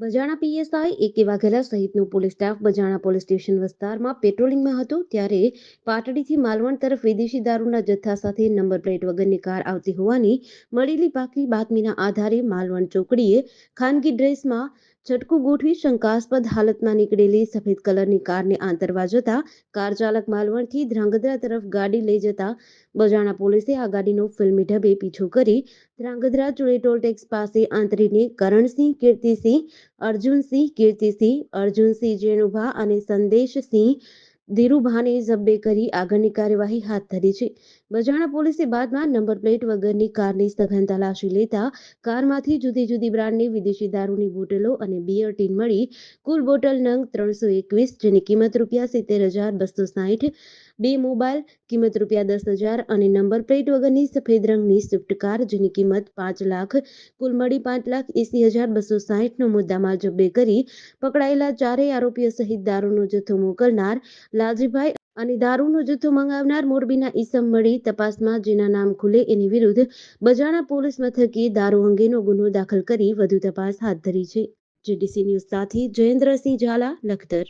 બજાણા PSI એકે વાઘેલા સહિતનો police staff બજાણા police station વિસ્તારમાં પેટ્રોલિંગમાં હતો ત્યારે પાટડીથી માલવણ તરફ વિદેશી દારૂના જથ્થા સાથે નંબર પ્લેટ વગરની કાર આવતી હોવાની મળેલી પાકી બાતમીના આધારે માલવણ ચોકડીએ ખાનગી ડ્રેસમાં છટકું ગોઠવી શંકાસ્પદ હાલતમાં નીકળેલી સફેદ કલરની કારને આંતરવા જતા કાર ચાલક માલવણથી ધ્રાંગધ્રા તરફ ગાડી લઈ જતા બજાણા પોલીસે આ ગાડીનો ફિલ્મી ઢબે પીછો કરી ધ્રાંગધ્રા ચુડે ટોલ ટેક્સ પાસે આંતરીને કરણસિંહ કીર્તિસિંહ અર્જુનસિંહ જેણુભા અને સંદેશસિંહ ધીરુભાને જબ્બે કરી આગળની કાર્યવાહી હાથ ધરી છે. બજાણા પોલીસે બાદમાં નંબર પ્લેટ વગરની કારની સઘન તલાશી લેતા કારમાંથી જુદી જુદી બ્રાન્ડની વિદેશી દારૂની બોટલો અને બિયર ટીન મળી કુલ બોટલ નંગ 321 જેની કિંમત ₹60,260, 2 મોબાઈલ કિંમત ₹10,000 અને નંબર પ્લેટ વગરની સફેદ રંગની સ્વિફ્ટ કાર જેની કિંમત 5 લાખ કુલ મળી ₹5,80,260નો મુદ્દામાલ જબ્બે કરી પકડાયેલા ચારેય આરોપીઓ સહિત દારૂનો જથ્થો મોકલનાર લાલજીભાઈ અને દારૂનો જથ્થો મંગાવનાર મોરબીના ઈસમ મળી તપાસમાં જેના નામ ખુલે એની વિરુદ્ધ બજાણા પોલીસ મથકે દારૂ અંગેનો ગુનો દાખલ કરી વધુ તપાસ હાથ ધરી છે. જીડીસી ન્યૂઝ સાથે જયેન્દ્રસિંહ ઝાલા, લખતર.